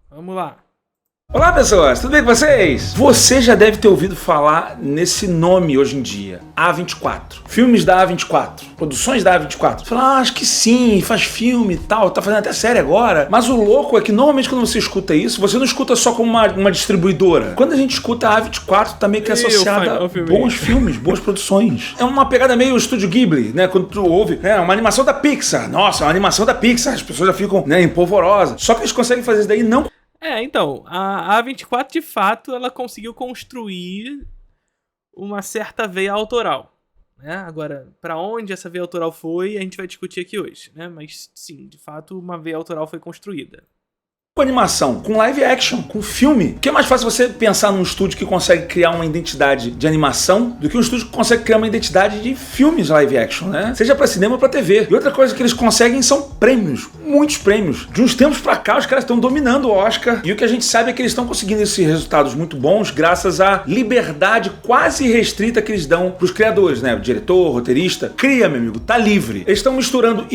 Vamos lá. Olá pessoas, tudo bem com vocês? Você já deve ter ouvido falar nesse nome hoje em dia, A24. Filmes da A24, produções da A24. Você fala, acho que sim, faz filme e tal, tá fazendo até série agora. Mas o louco é que normalmente quando você escuta isso, você não escuta só como uma distribuidora. Quando a gente escuta a A24, tá meio que associada a bons filmes, boas produções. É uma pegada meio Estúdio Ghibli, né? Quando tu ouve, uma animação da Pixar. Nossa, uma animação da Pixar, as pessoas já ficam, empolvorosas. Só que eles conseguem fazer isso daí não... Então, a A24, de fato, ela conseguiu construir uma certa veia autoral, né? Agora, pra onde essa veia autoral foi, a gente vai discutir aqui hoje, né? Mas, sim, de fato, uma veia autoral foi construída. Com animação, com live action, com filme. Porque é mais fácil você pensar num estúdio que consegue criar uma identidade de animação do que um estúdio que consegue criar uma identidade de filmes live action, né? Seja pra cinema ou pra TV. E outra coisa que eles conseguem são prêmios, muitos prêmios. De uns tempos pra cá, os caras estão dominando o Oscar. E o que a gente sabe é que eles estão conseguindo esses resultados muito bons graças à liberdade quase restrita que eles dão pros criadores, né? O diretor, o roteirista. Cria, meu amigo, tá livre. Eles estão misturando...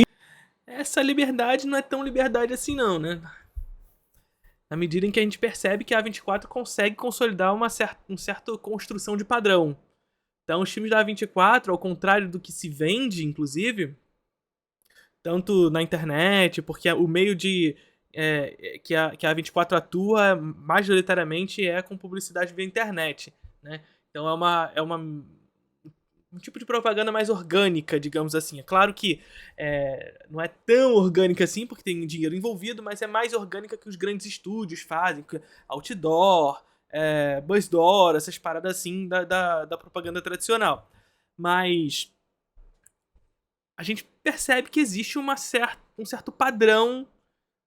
Essa liberdade não é tão liberdade assim não, né? Na medida em que a gente percebe que a A24 consegue consolidar uma certa construção de padrão. Então, os filmes da A24, ao contrário do que se vende, inclusive, tanto na internet, porque o meio que a A24 atua majoritariamente é com publicidade via internet, né? Então, é um tipo de propaganda mais orgânica, digamos assim. É claro que não é tão orgânica assim, porque tem dinheiro envolvido, mas é mais orgânica que os grandes estúdios fazem, outdoor, BuzzDoor, essas paradas assim da propaganda tradicional. Mas a gente percebe que existe um certo padrão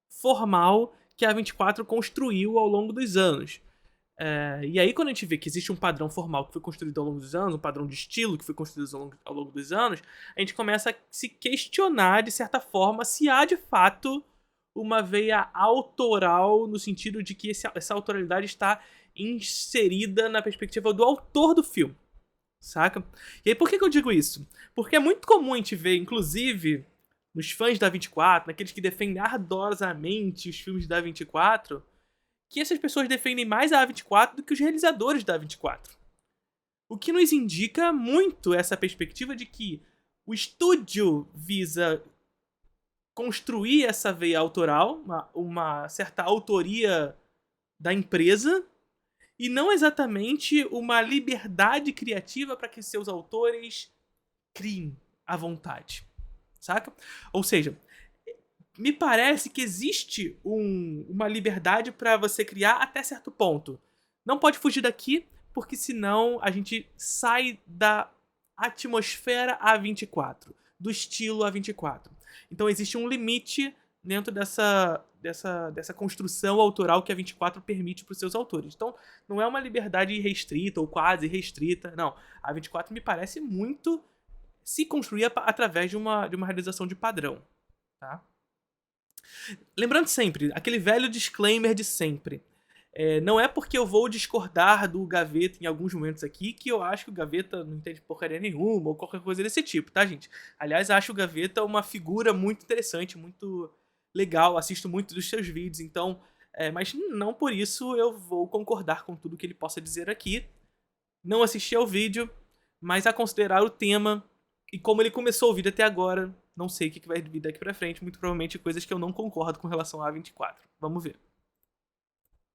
formal que a A24 construiu ao longo dos anos. E aí quando a gente vê que existe um padrão formal que foi construído ao longo dos anos, um padrão de estilo que foi construído ao longo dos anos, a gente começa a se questionar, de certa forma, se há de fato uma veia autoral, no sentido de que essa autoralidade está inserida na perspectiva do autor do filme, saca? E aí por que eu digo isso? Porque é muito comum a gente ver, inclusive, nos fãs da A24, naqueles que defendem ardorosamente os filmes da A24, que essas pessoas defendem mais a A24 do que os realizadores da A24. O que nos indica muito essa perspectiva de que o estúdio visa construir essa veia autoral, uma certa autoria da empresa, e não exatamente uma liberdade criativa para que seus autores criem à vontade, saca? Ou seja, me parece que existe uma liberdade para você criar até certo ponto. Não pode fugir daqui, porque senão a gente sai da atmosfera A24, do estilo A24. Então existe um limite dentro dessa construção autoral que a A24 permite para os seus autores. Então não é uma liberdade restrita ou quase restrita, não. A A24 me parece muito se construir através de uma realização de padrão, tá? Lembrando sempre, aquele velho disclaimer de sempre. Não é porque eu vou discordar do Gaveta em alguns momentos aqui que eu acho que o Gaveta não entende porcaria nenhuma ou qualquer coisa desse tipo, tá, gente? Aliás, acho o Gaveta uma figura muito interessante, muito legal, assisto muito dos seus vídeos, então... mas não por isso eu vou concordar com tudo que ele possa dizer aqui. Não assisti ao vídeo, mas a considerar o tema e como ele começou o vídeo até agora... Não sei o que vai vir daqui pra frente, muito provavelmente coisas que eu não concordo com relação à A24. Vamos ver.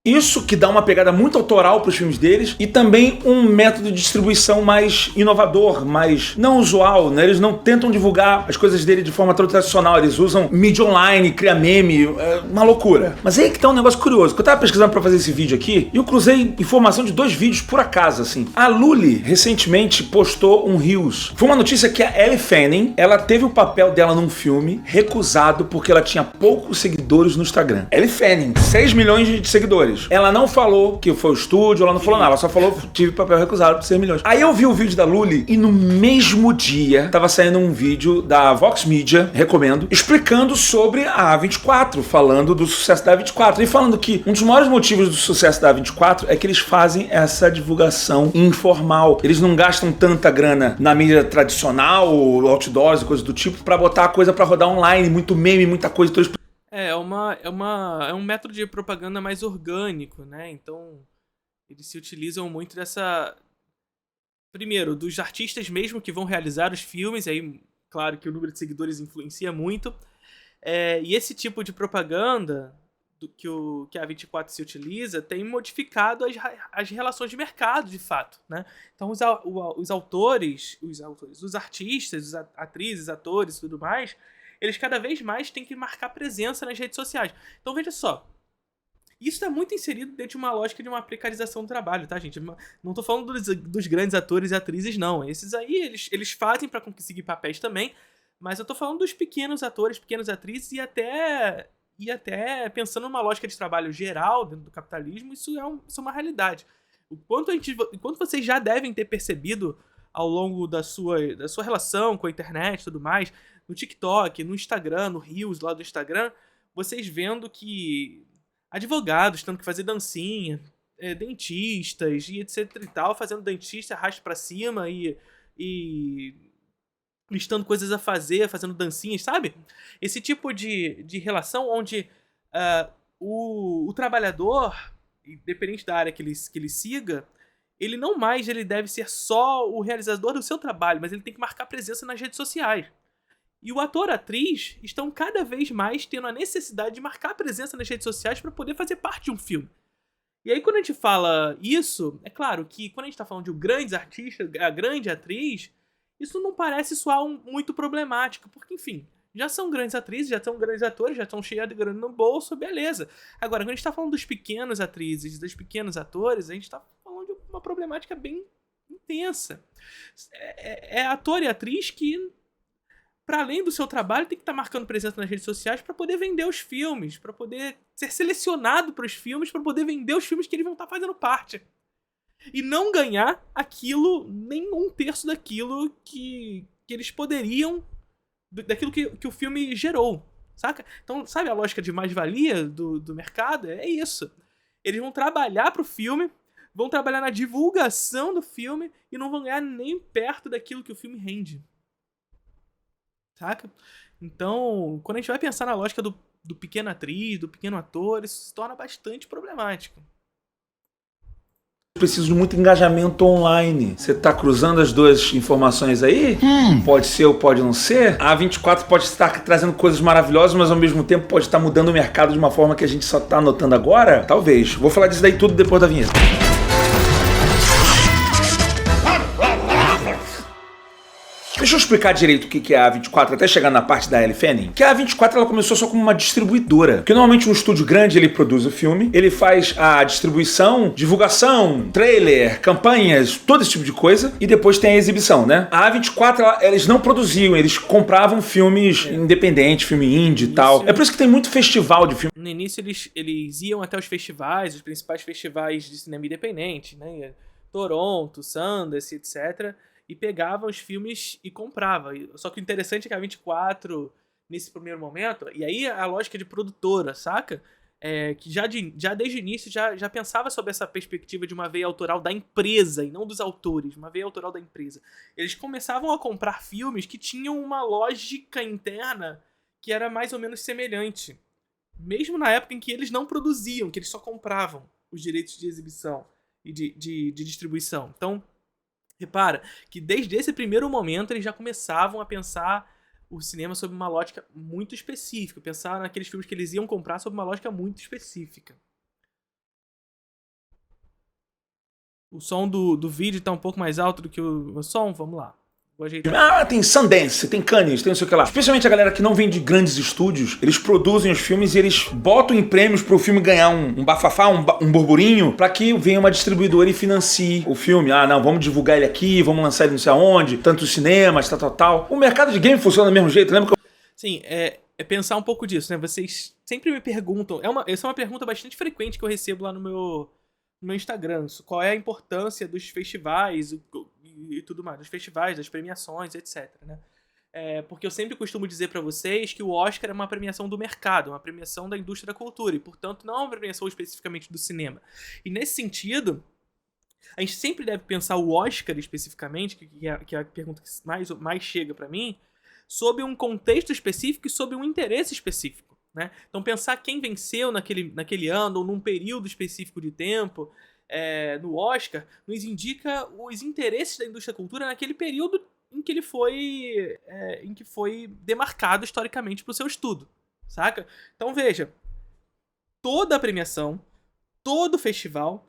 Isso que dá uma pegada muito autoral para os filmes deles e também um método de distribuição mais inovador, mais não usual, né? Eles não tentam divulgar as coisas dele de forma tradicional, eles usam mídia online, cria meme, uma loucura. Mas aí que tá um negócio curioso, que eu tava pesquisando para fazer esse vídeo aqui e eu cruzei informação de 2 vídeos por acaso, assim. A Lully recentemente postou um Reels. Foi uma notícia que a Elle Fanning, ela teve o papel dela num filme recusado porque ela tinha poucos seguidores no Instagram. Elle Fanning, 6 milhões de seguidores. Ela não falou que foi o estúdio, ela não falou nada, ela só falou que tive papel recusado por 6 milhões. Aí eu vi o vídeo da Lully e no mesmo dia tava saindo um vídeo da Vox Media, recomendo, explicando sobre a A24, falando do sucesso da A24 e falando que um dos maiores motivos do sucesso da A24 é que eles fazem essa divulgação informal. Eles não gastam tanta grana na mídia tradicional, outdoors e coisas do tipo, pra botar a coisa pra rodar online, muito meme, muita coisa. É um método de propaganda mais orgânico, né? Então, eles se utilizam muito dessa. Primeiro, dos artistas mesmo que vão realizar os filmes, aí, claro que o número de seguidores influencia muito. E esse tipo de propaganda que a 24 se utiliza tem modificado as relações de mercado, de fato, né? Então os autores, os artistas, atrizes, atores e tudo mais, eles cada vez mais têm que marcar presença nas redes sociais. Então veja só, isso está muito inserido dentro de uma lógica de uma precarização do trabalho, tá, gente? Não tô falando dos grandes atores e atrizes, não. Esses aí, eles fazem para conseguir papéis também, mas eu tô falando dos pequenos atores, pequenas atrizes e até pensando numa lógica de trabalho geral dentro do capitalismo, isso é uma realidade. O quanto vocês já devem ter percebido ao longo da sua relação com a internet e tudo mais, no TikTok, no Instagram, no Reels lá do Instagram, vocês vendo que advogados tendo que fazer dancinha, dentistas e etc e tal, fazendo dentista, arrasto pra cima e listando coisas a fazer, fazendo dancinhas, sabe? Esse tipo de relação onde o trabalhador, independente da área que ele siga, ele deve ser só o realizador do seu trabalho, mas ele tem que marcar presença nas redes sociais. E o ator, a atriz, estão cada vez mais tendo a necessidade de marcar presença nas redes sociais para poder fazer parte de um filme. E aí, quando a gente fala isso, é claro que quando a gente tá falando de um grande artista, a grande atriz, isso não parece soar muito problemático, porque, enfim, já são grandes atrizes, já são grandes atores, já estão cheios de grana no bolso, beleza. Agora, quando a gente tá falando dos pequenos atrizes, dos pequenos atores, a gente tá falando de uma problemática bem intensa. É ator e atriz que, para além do seu trabalho, tem que estar marcando presença nas redes sociais para poder vender os filmes, para poder ser selecionado para os filmes, para poder vender os filmes que eles vão estar fazendo parte. E não ganhar aquilo, nem um terço daquilo que eles poderiam, daquilo que o filme gerou, saca? Então, sabe a lógica de mais-valia do mercado? É isso. Eles vão trabalhar pro filme, vão trabalhar na divulgação do filme e não vão ganhar nem perto daquilo que o filme rende. Saca? Então, quando a gente vai pensar na lógica do pequeno atriz, do pequeno ator, isso se torna bastante problemático. Preciso de muito engajamento online. Você tá cruzando as duas informações aí? Pode ser ou pode não ser. A 24 pode estar trazendo coisas maravilhosas, mas ao mesmo tempo pode estar mudando o mercado de uma forma que a gente só tá notando agora? Talvez. Vou falar disso daí tudo depois da vinheta. Deixa eu explicar direito o que é a A24, até chegar na parte da Elle Fanning. Que a A24 ela começou só como uma distribuidora. Porque normalmente um estúdio grande ele produz o filme, ele faz a distribuição, divulgação, trailer, campanhas, todo esse tipo de coisa, e depois tem a exibição, né? A A24 eles não produziam, eles compravam filmes independentes, filme indie e tal. É por isso que tem muito festival de filme. No início eles iam até os festivais, os principais festivais de cinema independente, né? Toronto, Sundance, etc., e pegava os filmes e comprava. Só que o interessante é que a 24, nesse primeiro momento, e aí a lógica de produtora, saca? Que já desde o início já pensava sobre essa perspectiva de uma veia autoral da empresa e não dos autores, uma veia autoral da empresa. Eles começavam a comprar filmes que tinham uma lógica interna que era mais ou menos semelhante. Mesmo na época em que eles não produziam, que eles só compravam os direitos de exibição e de distribuição. Então, repara que desde esse primeiro momento eles já começavam a pensar o cinema sob uma lógica muito específica. Pensar naqueles filmes que eles iam comprar sob uma lógica muito específica. O som do vídeo tá um pouco mais alto do que o som? Vamos lá. Tem Sundance, tem Cannes, tem não sei o que lá. Especialmente a galera que não vem de grandes estúdios, eles produzem os filmes e eles botam em prêmios pro filme ganhar um bafafá, um burburinho, pra que venha uma distribuidora e financie o filme. Ah, não, vamos divulgar ele aqui, vamos lançar ele não sei aonde, tantos cinemas, tal. O mercado de game funciona do mesmo jeito, lembra que eu... Sim, é pensar um pouco disso, né? Vocês sempre me perguntam, essa é uma pergunta bastante frequente que eu recebo lá no meu Instagram. Qual é a importância dos festivais e tudo mais, dos festivais, das premiações, etc, né? Porque eu sempre costumo dizer pra vocês que o Oscar é uma premiação do mercado, uma premiação da indústria da cultura, e portanto não é uma premiação especificamente do cinema. E nesse sentido, a gente sempre deve pensar o Oscar especificamente, que é a pergunta que mais chega pra mim, sob um contexto específico e sob um interesse específico. né? Então pensar quem venceu naquele ano ou num período específico de tempo no Oscar nos indica os interesses da indústria da cultura naquele período em que em que foi demarcado historicamente para o seu estudo, saca? Então veja, toda a premiação, todo o festival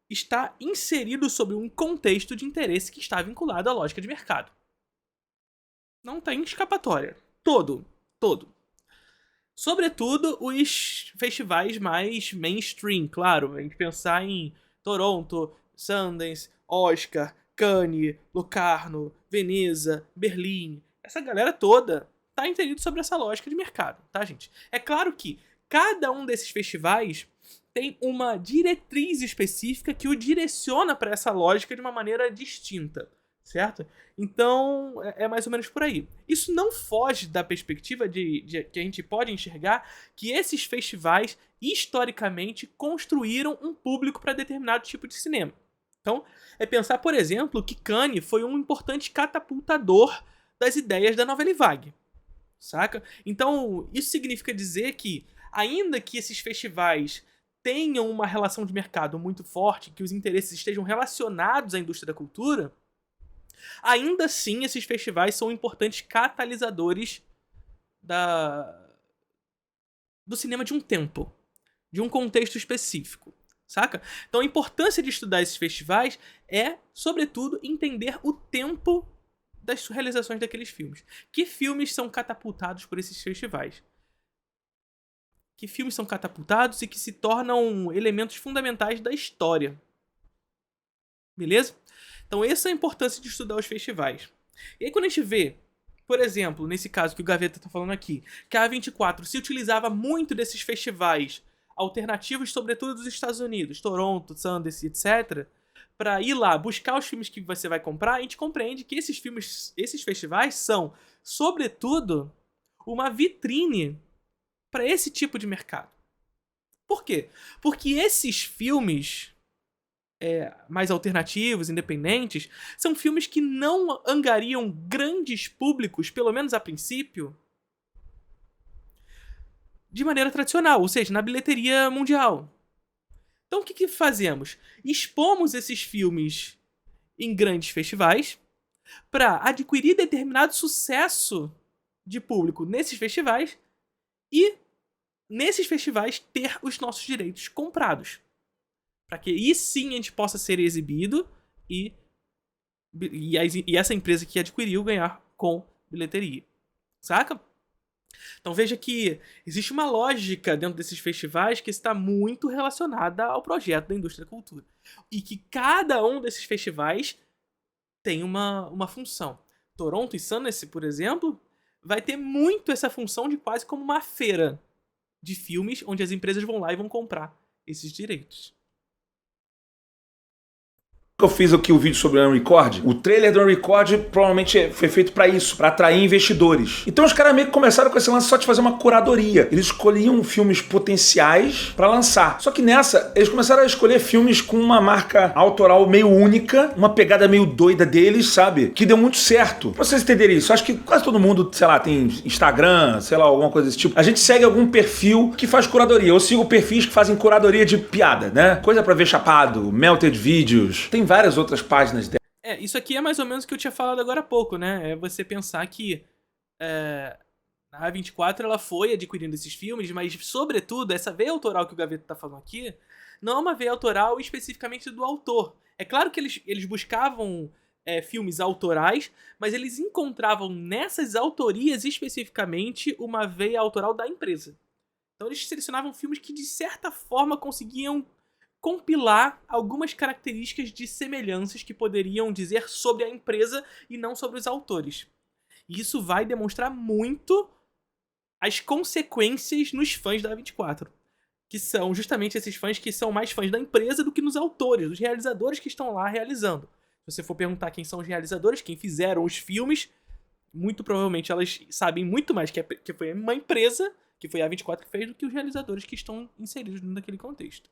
está inserido sob um contexto de interesse que está vinculado à lógica de mercado. Não tem escapatória. Todo. Sobretudo os festivais mais mainstream, claro. A gente pensar em Toronto, Sundance, Oscar, Cannes, Locarno, Veneza, Berlim. Essa galera toda tá inserido sobre essa lógica de mercado, tá, gente? É claro que cada um desses festivais tem uma diretriz específica que o direciona para essa lógica de uma maneira distinta, certo? Então, é mais ou menos por aí. Isso não foge da perspectiva de que a gente pode enxergar que esses festivais, historicamente, construíram um público para determinado tipo de cinema. Então, é pensar, por exemplo, que Cannes foi um importante catapultador das ideias da Nouvelle Vague, saca? Então, isso significa dizer que, ainda que esses festivais tenham uma relação de mercado muito forte, que os interesses estejam relacionados à indústria da cultura, ainda assim esses festivais são importantes catalisadores do cinema de um tempo, de um contexto específico, saca? Então a importância de estudar esses festivais é, sobretudo, entender o tempo das realizações daqueles filmes. Que filmes são catapultados por esses festivais? Que filmes são catapultados e que se tornam elementos fundamentais da história. Beleza? Então essa é a importância de estudar os festivais. E aí quando a gente vê, por exemplo, nesse caso que o Gaveta está falando aqui, que a A24 se utilizava muito desses festivais alternativos, sobretudo dos Estados Unidos, Toronto, Sundance, etc., para ir lá buscar os filmes que você vai comprar, a gente compreende que esses festivais são, sobretudo, uma vitrine para esse tipo de mercado. Por quê? Porque esses filmes mais alternativos, independentes, são filmes que não angariam grandes públicos, pelo menos a princípio, de maneira tradicional, ou seja, na bilheteria mundial. Então o que fazemos? Expomos esses filmes em grandes festivais para adquirir determinado sucesso de público nesses festivais e, nesses festivais, ter os nossos direitos comprados. Para que aí sim a gente possa ser exibido e essa empresa que adquiriu ganhar com bilheteria. Saca? Então veja que existe uma lógica dentro desses festivais que está muito relacionada ao projeto da indústria da cultura. E que cada um desses festivais tem uma função. Toronto e Sundance, por exemplo, vai ter muito essa função de quase como uma feira de filmes onde as empresas vão lá e vão comprar esses direitos. Eu fiz aqui o vídeo sobre o Unrecord. O trailer do Unrecord provavelmente foi feito pra isso, pra atrair investidores. Então os caras meio que começaram com esse lance só de fazer uma curadoria. Eles escolhiam filmes potenciais pra lançar. Só que nessa, eles começaram a escolher filmes com uma marca autoral meio única, uma pegada meio doida deles, sabe? Que deu muito certo. Pra vocês entenderem isso, acho que quase todo mundo, sei lá, tem Instagram, sei lá, alguma coisa desse tipo. A gente segue algum perfil que faz curadoria. Eu sigo perfis que fazem curadoria de piada, né? Coisa pra ver chapado, melted vídeos. Tem várias outras páginas dela. Isso aqui é mais ou menos o que eu tinha falado agora há pouco, né? É você pensar que a A24 ela foi adquirindo esses filmes, mas, sobretudo, essa veia autoral que o Gaveta tá falando aqui, não é uma veia autoral especificamente do autor. É claro que eles buscavam filmes autorais, mas eles encontravam nessas autorias especificamente uma veia autoral da empresa. Então eles selecionavam filmes que, de certa forma, conseguiam compilar algumas características de semelhanças que poderiam dizer sobre a empresa e não sobre os autores. E isso vai demonstrar muito as consequências nos fãs da A24, que são justamente esses fãs que são mais fãs da empresa do que nos autores, dos realizadores que estão lá realizando. Se você for perguntar quem são os realizadores, quem fizeram os filmes, muito provavelmente elas sabem muito mais que foi uma empresa, que foi a A24 que fez, do que os realizadores que estão inseridos naquele contexto.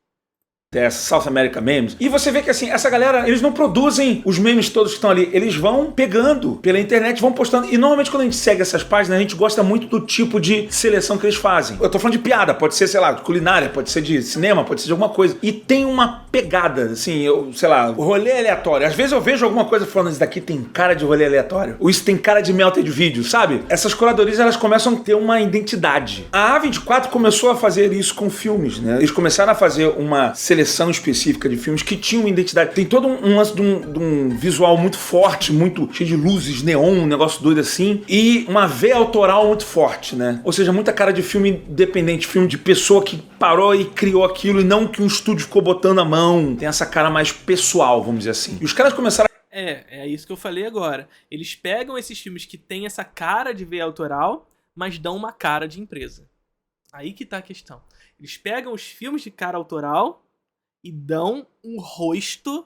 South America Memes. E você vê que assim, essa galera, eles não produzem os memes todos que estão ali, eles vão pegando pela internet, vão postando. E normalmente quando a gente segue essas páginas, a gente gosta muito do tipo de seleção que eles fazem. Eu tô falando de piada, pode ser, sei lá, de culinária, pode ser de cinema, pode ser de alguma coisa. E tem uma pegada, assim, sei lá, rolê aleatório. Às vezes eu vejo alguma coisa falando, isso daqui tem cara de rolê aleatório. Ou isso tem cara de melted vídeo, sabe? Essas curadorias, elas começam a ter uma identidade. A A24 começou a fazer isso com filmes, né? Eles começaram a fazer uma seleção específica de filmes que tinham uma identidade. Tem todo um lance de um visual muito forte, muito cheio de luzes, neon, um negócio doido assim, e uma veia autoral muito forte, né? Ou seja, muita cara de filme independente, filme de pessoa que parou e criou aquilo e não que um estúdio ficou botando a mão. Tem essa cara mais pessoal, vamos dizer assim. E os caras começaram É isso que eu falei agora. Eles pegam esses filmes que tem essa cara de veia autoral, mas dão uma cara de empresa. Aí que tá a questão. Eles pegam os filmes de cara autoral e dão um rosto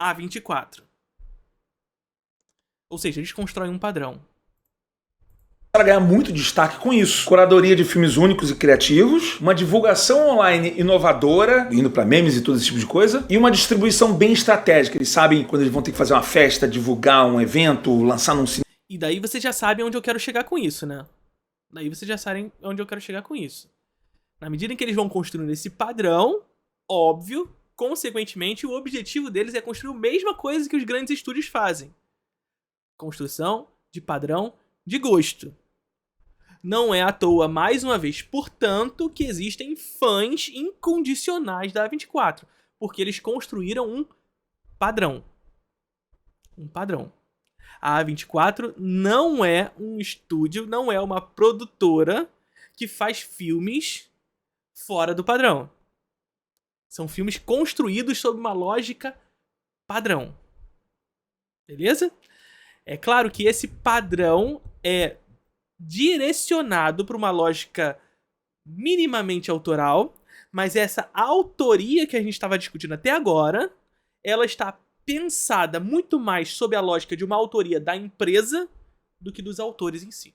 A24. Ou seja, eles constroem um padrão. para ganhar muito destaque com isso. Curadoria de filmes únicos e criativos, uma divulgação online inovadora, indo para memes e todo esse tipo de coisa, e uma distribuição bem estratégica. Eles sabem quando eles vão ter que fazer uma festa, divulgar um evento, lançar num cinema. E daí vocês já sabem onde eu quero chegar com isso, né? Daí vocês já sabem onde eu quero chegar com isso. Na medida em que eles vão construindo esse padrão, óbvio, consequentemente, o objetivo deles é construir a mesma coisa que os grandes estúdios fazem. Construção de padrão de gosto. Não é à toa, mais uma vez, portanto, que existem fãs incondicionais da A24. Porque eles construíram um padrão. Um padrão. A A24 não é um estúdio, não é uma produtora que faz filmes fora do padrão. São filmes construídos sob uma lógica padrão. Beleza? É claro que esse padrão é direcionado para uma lógica minimamente autoral, mas essa autoria que a gente estava discutindo até agora, ela está pensada muito mais sob a lógica de uma autoria da empresa do que dos autores em si.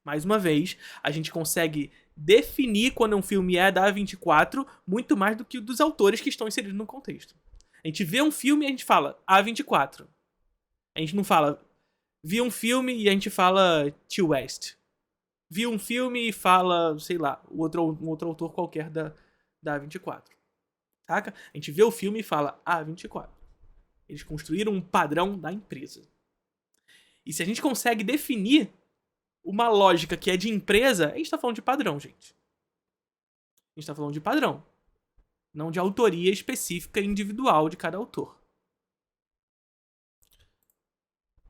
Mais uma vez, a gente consegue definir quando um filme é da A24 muito mais do que dos autores que estão inseridos no contexto. A gente vê um filme e a gente fala A24. A gente não fala vi um filme e a gente fala T. West. Vi um filme e fala, sei lá, um outro autor qualquer da A24. Saca? A gente vê o filme e fala A24. Eles construíram um padrão da empresa. E se a gente consegue definir uma lógica que é de empresa, a gente tá falando de padrão, gente. A gente tá falando de padrão. Não de autoria específica e individual de cada autor.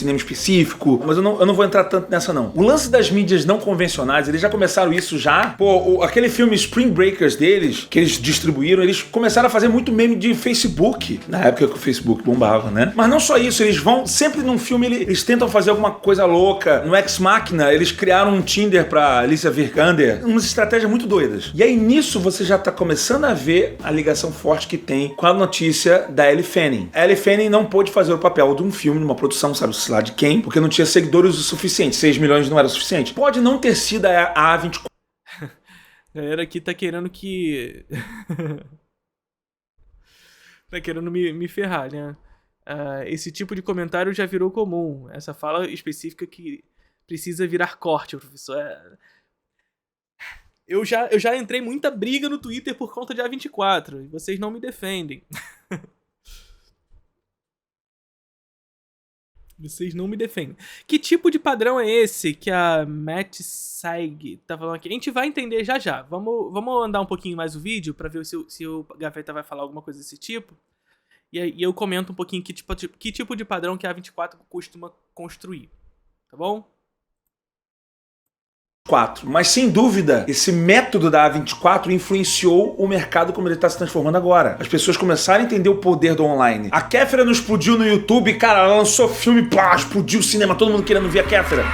Cinema específico, mas eu não vou entrar tanto nessa não. O lance das mídias não convencionais, eles já começaram isso já. Pô, aquele filme Spring Breakers deles, que eles distribuíram, eles começaram a fazer muito meme de Facebook, na época que o Facebook bombava, né? Mas não só isso, eles vão, sempre num filme, eles tentam fazer alguma coisa louca. No Ex Machina, eles criaram um Tinder pra Alicia Vikander, umas estratégias muito doidas. E aí nisso você já tá começando a ver a ligação forte que tem com a notícia da Elle Fanning. A Elle Fanning não pôde fazer o papel de um filme, numa produção, sabe lá de quem, porque não tinha seguidores o suficiente. 6 milhões não era o suficiente. Pode não ter sido a A24. A galera aqui tá querendo que... tá querendo me ferrar, né? Esse tipo de comentário já virou comum. Essa fala específica que precisa virar corte, professor. Eu já entrei muita briga no Twitter por conta de A24. E vocês não me defendem. Vocês não me defendem. Que tipo de padrão é esse que a Matt Saig tá falando aqui? A gente vai entender já já. Vamos andar um pouquinho mais o vídeo pra ver se o Gaveta vai falar alguma coisa desse tipo. E aí eu comento um pouquinho que tipo de padrão que a A24 costuma construir. Tá bom? Mas sem dúvida, esse método da A24 influenciou o mercado como ele está se transformando agora. As pessoas começaram a entender o poder do online. A Kéfera não explodiu no YouTube, cara, ela lançou filme, plá, explodiu o cinema, todo mundo querendo ver a Kéfera.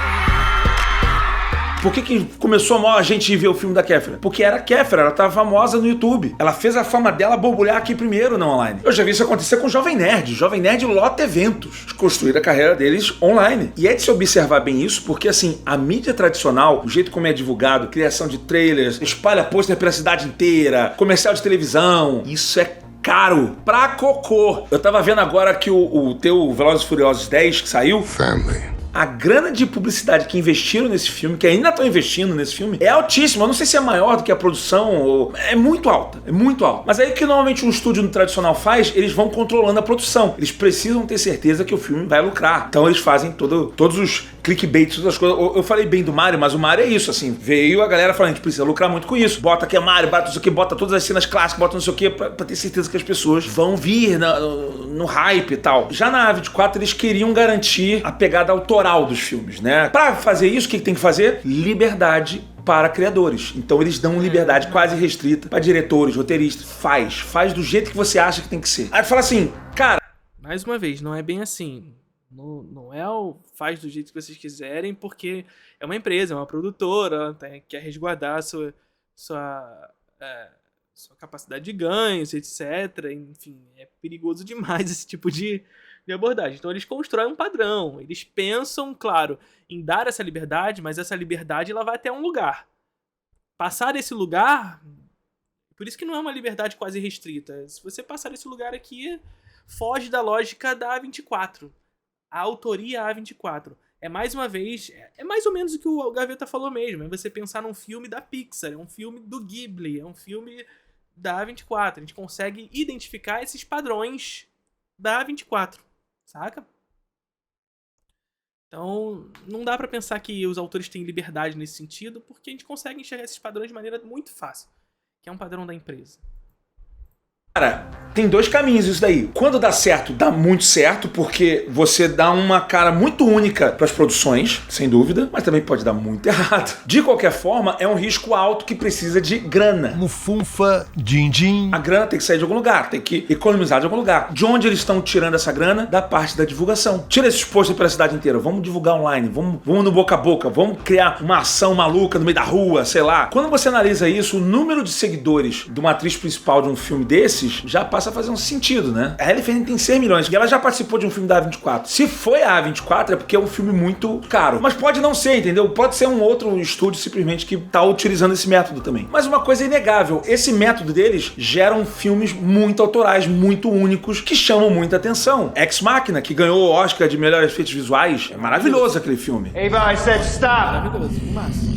Por que começou a gente ver o filme da Kéfera? Porque era a Kéfera, ela tava famosa no YouTube. Ela fez a fama dela borbulhar aqui primeiro no online. Eu já vi isso acontecer com o Jovem Nerd. O Jovem Nerd lota eventos. Construíram a carreira deles online. E é de se observar bem isso, porque assim, a mídia tradicional, o jeito como é divulgado, criação de trailers, espalha pôster pela cidade inteira, comercial de televisão, isso é caro pra cocô. Eu tava vendo agora que o teu Velozes e Furiosos 10 que saiu, a grana de publicidade que investiram nesse filme, que ainda estão investindo nesse filme, é altíssima. Eu não sei se é maior do que a produção, ou... é muito alta, é muito alta. Mas aí o que normalmente um estúdio tradicional faz, eles vão controlando a produção. Eles precisam ter certeza que o filme vai lucrar. Então eles fazem todos os clickbaits, todas as coisas. Eu falei bem do Mario, mas o Mario é isso, assim. Veio a galera falando, a gente precisa lucrar muito com isso. Bota aqui a Mario, bota isso aqui, bota todas as cenas clássicas, bota não sei o que, pra ter certeza que as pessoas vão vir no hype e tal. Já na A24 eles queriam garantir a pegada autoral dos filmes, né? Pra fazer isso, o que tem que fazer? Liberdade para criadores. Então eles dão liberdade quase restrita para diretores, roteiristas. Faz do jeito que você acha que tem que ser. Aí fala assim, cara... Mais uma vez, não é bem assim. Não é o faz do jeito que vocês quiserem, porque é uma empresa, é uma produtora, quer resguardar a sua capacidade de ganhos, etc. Enfim, é perigoso demais esse tipo de abordagem. Então eles constroem um padrão, eles pensam, claro, em dar essa liberdade, mas essa liberdade ela vai até um lugar. Passar desse lugar, por isso que não é uma liberdade quase restrita. Se você passar desse lugar aqui, foge da lógica da A24. A autoria A24. É mais uma vez, é mais ou menos o que o Gaveta falou mesmo, é você pensar num filme da Pixar, é um filme do Ghibli, é um filme da A24. A gente consegue identificar esses padrões da A24, saca? Então, não dá pra pensar que os autores têm liberdade nesse sentido, porque a gente consegue enxergar esses padrões de maneira muito fácil, que é um padrão da empresa. Cara, tem dois caminhos isso daí. Quando dá certo, dá muito certo, porque você dá uma cara muito única para as produções, sem dúvida, mas também pode dar muito errado. De qualquer forma, é um risco alto que precisa de grana. Mufunfa, din-din. A grana tem que sair de algum lugar, tem que economizar de algum lugar. De onde eles estão tirando essa grana? Da parte da divulgação. Tira esses posters pela cidade inteira, vamos divulgar online, vamos no boca a boca, vamos criar uma ação maluca no meio da rua, sei lá. Quando você analisa isso, o número de seguidores de uma atriz principal de um filme desses já passa a fazer um sentido, né? A Halle Fanning tem 100 milhões e ela já participou de um filme da A24. Se foi a A24 é porque é um filme muito caro. Mas pode não ser, entendeu? Pode ser um outro estúdio simplesmente que tá utilizando esse método também. Mas uma coisa é inegável, esse método deles geram filmes muito autorais, muito únicos, que chamam muita atenção. Ex Machina, que ganhou o Oscar de melhores efeitos visuais, é maravilhoso aquele filme. Ava, I said stop! Maravilhoso, massa.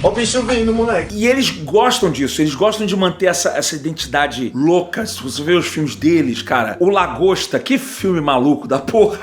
Ó o bicho vindo, moleque. E eles gostam disso, eles gostam de manter essa identidade louca. Se você vê os filmes deles, cara, O Lagosta, que filme maluco da porra.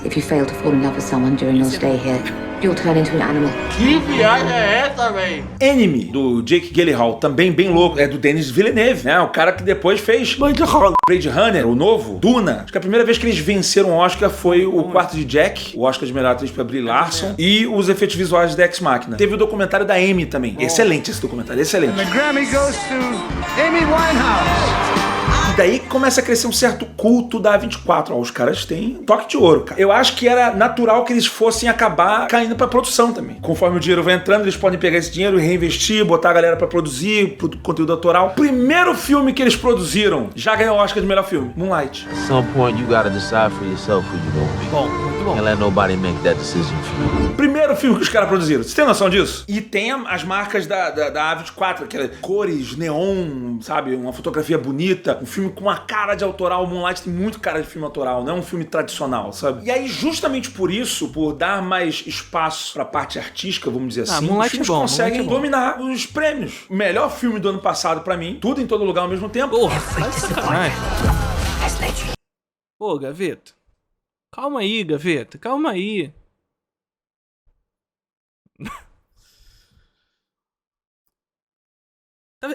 If you fail to fall in love with someone during your stay here, you'll turn into an animal. Que viagem é essa, véi? Enemy, do Jake Gyllenhaal, também bem louco. É do Denis Villeneuve, né? O cara que depois fez Blade Runner, o novo, Duna. Acho que a primeira vez que eles venceram o Oscar foi o Quarto de Jack, o Oscar de melhor atriz pra Brie Larson, e os efeitos visuais de Ex Machina. Teve o documentário da Amy também. Excelente esse documentário, excelente. The Grammy goes to Amy Winehouse. E daí começa a crescer um certo culto da A24. Ó, os caras têm toque de ouro, cara. Eu acho que era natural que eles fossem acabar caindo pra produção também. Conforme o dinheiro vai entrando, eles podem pegar esse dinheiro e reinvestir, botar a galera pra produzir conteúdo autoral. Primeiro filme que eles produziram já ganhou o Oscar de melhor filme, Moonlight. At some point, you gotta decide for yourself who you gonna be. Bom, muito bom. Can't let nobody make that decision for you. Primeiro filme que os caras produziram. Você tem noção disso? E tem as marcas da A24, aquelas cores, neon, sabe? Uma fotografia bonita. Um filme com uma cara de autoral. O Moonlight tem muito cara de filme autoral, não é um filme tradicional, sabe? E aí, justamente por isso, por dar mais espaço pra parte artística, vamos dizer assim, Moonlight os filmes é bom, conseguem Moonlight é bom. dominar os prêmios. O melhor filme do ano passado, pra mim, tudo em todo lugar ao mesmo tempo. Porra, faz sacanagem. Pô, Gaveta. Calma aí, Gaveta. Calma aí.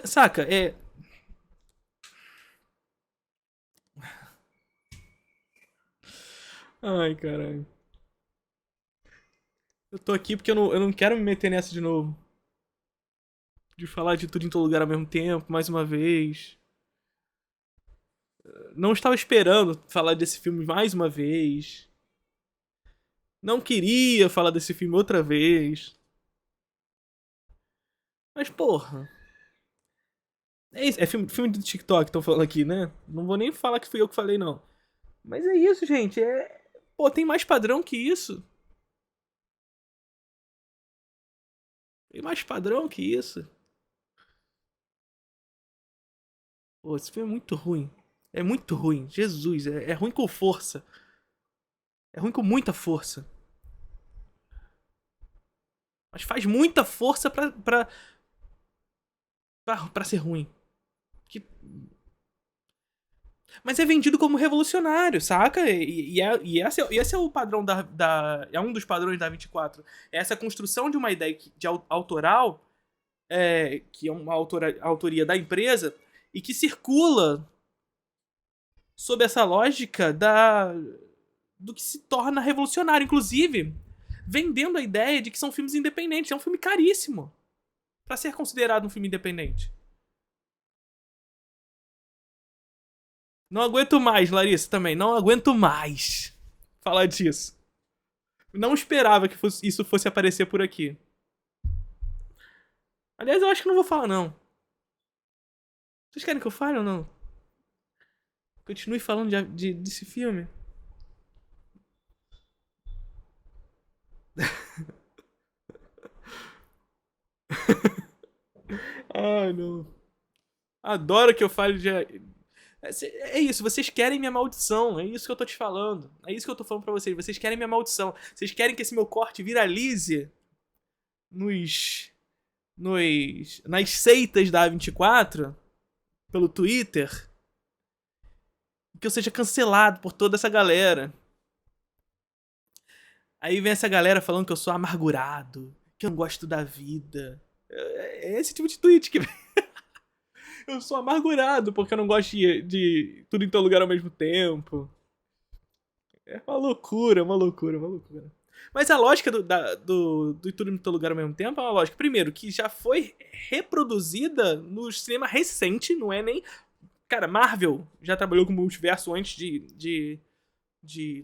Saca, Ai, caralho. Eu tô aqui porque eu não quero me meter nessa de novo. De falar de tudo em todo lugar ao mesmo tempo, mais uma vez. Não estava esperando falar desse filme mais uma vez. Não queria falar desse filme outra vez. Mas, porra... É isso, é filme do TikTok, estão falando aqui, né? Não vou nem falar que fui eu que falei, não. Mas é isso, gente. Pô, tem mais padrão que isso. Tem mais padrão que isso. Pô, esse filme é muito ruim. É muito ruim. Jesus, é ruim com força. É ruim com muita força. Mas faz muita força pra ser ruim. Mas é vendido como revolucionário, saca? E esse é o padrão é um dos padrões da 24. É essa construção de uma ideia de autoral, que é uma autoria da empresa, e que circula sob essa lógica do que se torna revolucionário. Inclusive, vendendo a ideia de que são filmes independentes. É um filme caríssimo pra ser considerado um filme independente. Não aguento mais, Larissa, também. Não aguento mais falar disso. Não esperava que isso fosse aparecer por aqui. Aliás, eu acho que não vou falar, não. Vocês querem que eu fale ou não? Continue falando desse filme. Ai, não. Adoro que eu fale de... É isso, vocês querem minha maldição. É isso que eu tô te falando. É isso que eu tô falando pra vocês. Vocês querem minha maldição. Vocês querem que esse meu corte viralize nas seitas da A24, pelo Twitter, que eu seja cancelado por toda essa galera. Aí vem essa galera falando que eu sou amargurado, que eu não gosto da vida. É esse tipo de tweet que vem. Eu sou amargurado porque eu não gosto de tudo em todo lugar ao mesmo tempo. É uma loucura, uma loucura, uma loucura. Mas a lógica do tudo em todo lugar ao mesmo tempo é uma lógica, primeiro, que já foi reproduzida no cinema recente, não é nem... Cara, Marvel já trabalhou com multiverso antes de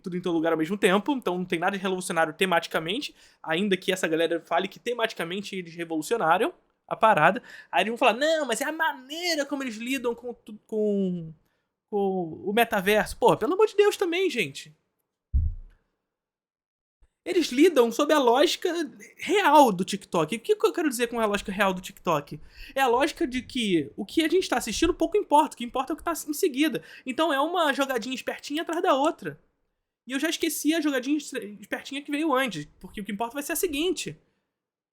tudo em todo lugar ao mesmo tempo, então não tem nada de revolucionário tematicamente, ainda que essa galera fale que tematicamente eles revolucionaram a parada. Aí eles vão falar, não, mas é a maneira como eles lidam com o metaverso. Porra, pelo amor de Deus também, gente. Eles lidam sob a lógica real do TikTok. O que eu quero dizer com a lógica real do TikTok? É a lógica de que o que a gente tá assistindo pouco importa. O que importa é o que tá em seguida. Então é uma jogadinha espertinha atrás da outra. E eu já esqueci a jogadinha espertinha que veio antes. Porque o que importa vai ser a seguinte.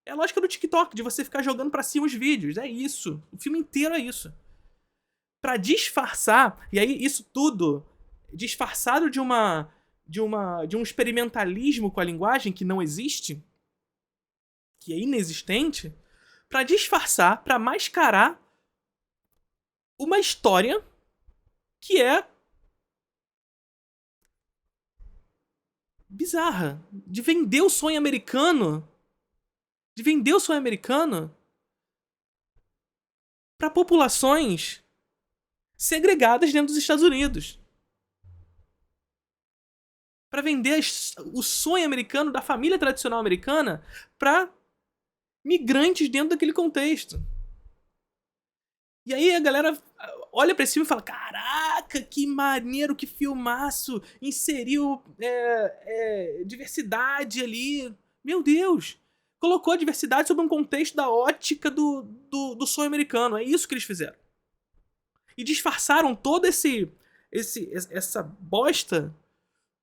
É a lógica do TikTok, de você ficar jogando pra cima os vídeos. É isso. O filme inteiro é isso. Pra disfarçar, e aí isso tudo disfarçado de um experimentalismo com a linguagem que não existe, que é inexistente, pra disfarçar, pra mascarar uma história que é bizarra. De vender o sonho americano para populações segregadas dentro dos Estados Unidos. Para vender o sonho americano da família tradicional americana para migrantes dentro daquele contexto. E aí a galera olha pra cima e fala, caraca, que maneiro, que filmaço, inseriu diversidade ali. Meu Deus! Colocou a diversidade sob um contexto da ótica do sonho americano. É isso que eles fizeram. E disfarçaram toda essa bosta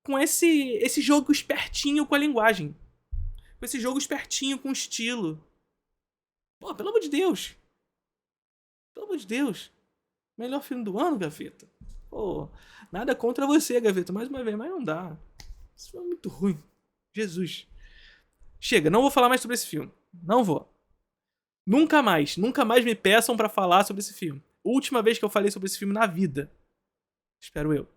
com esse jogo espertinho com a linguagem. Com esse jogo espertinho com o estilo. Pô, pelo amor de Deus. Pelo amor de Deus. Melhor filme do ano, Gaveta. Pô, nada contra você, Gaveta. Mais uma vez, mas não dá. Esse filme é muito ruim. Jesus. Chega, não vou falar mais sobre esse filme. Não vou. Nunca mais me peçam pra falar sobre esse filme. Última vez que eu falei sobre esse filme na vida. Espero eu.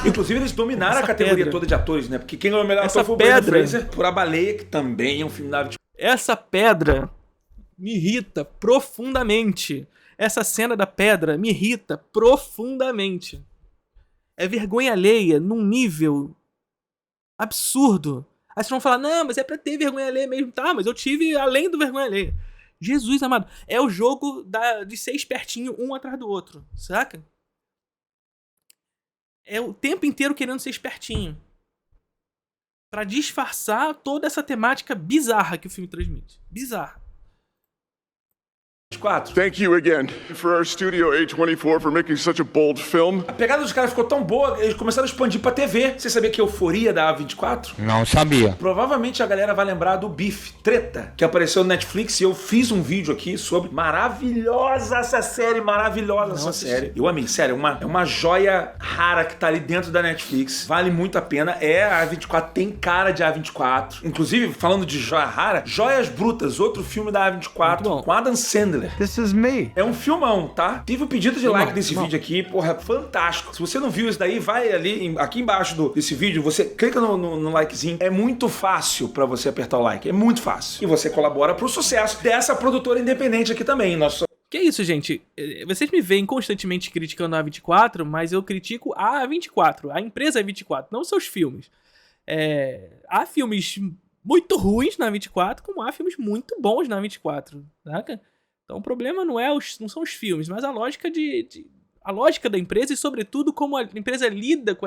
Inclusive, eles dominaram Essa a categoria pedra. toda de atores, né? Porque quem ganhou o melhor Essa ator foi o Brendan pedra. Fraser por A Baleia, que também é um filme da 24. Essa pedra me irrita profundamente. Essa cena da pedra me irrita profundamente. É vergonha alheia num nível absurdo. Aí vocês vão falar, não, mas é pra ter vergonha alheia mesmo. Tá, mas eu tive além do vergonha alheia. Jesus amado, é o jogo de ser espertinho um atrás do outro, saca? É o tempo inteiro querendo ser espertinho. Pra disfarçar toda essa temática bizarra que o filme transmite. Bizarra. 24. Thank you again for our studio A24 for making such a bold film. A pegada dos caras ficou tão boa, eles começaram a expandir pra TV. Você sabia que Euforia da A24? Não sabia. Provavelmente a galera vai lembrar do Beef, Treta, que apareceu no Netflix, e eu fiz um vídeo aqui sobre maravilhosa essa série, Eu amei, sério, é uma joia rara que tá ali dentro da Netflix, vale muito a pena, a A24 tem cara de A24. Inclusive, falando de joia rara, Joias Brutas, outro filme da A24, com Adam Sandler. This is me. É um filmão, tá? Tive um pedido de like desse vídeo aqui, porra, fantástico. Se você não viu isso daí, vai ali, aqui embaixo desse vídeo, você clica no likezinho. É muito fácil pra você apertar o like, é muito fácil. E você colabora pro sucesso dessa produtora independente aqui também. Que isso, gente? Vocês me veem constantemente criticando a A24, mas eu critico a A24, a empresa A24, não seus filmes. Há filmes muito ruins na A24, como há filmes muito bons na A24, saca? Então o problema não são os filmes, mas a lógica a lógica da empresa e, sobretudo, como a empresa lida com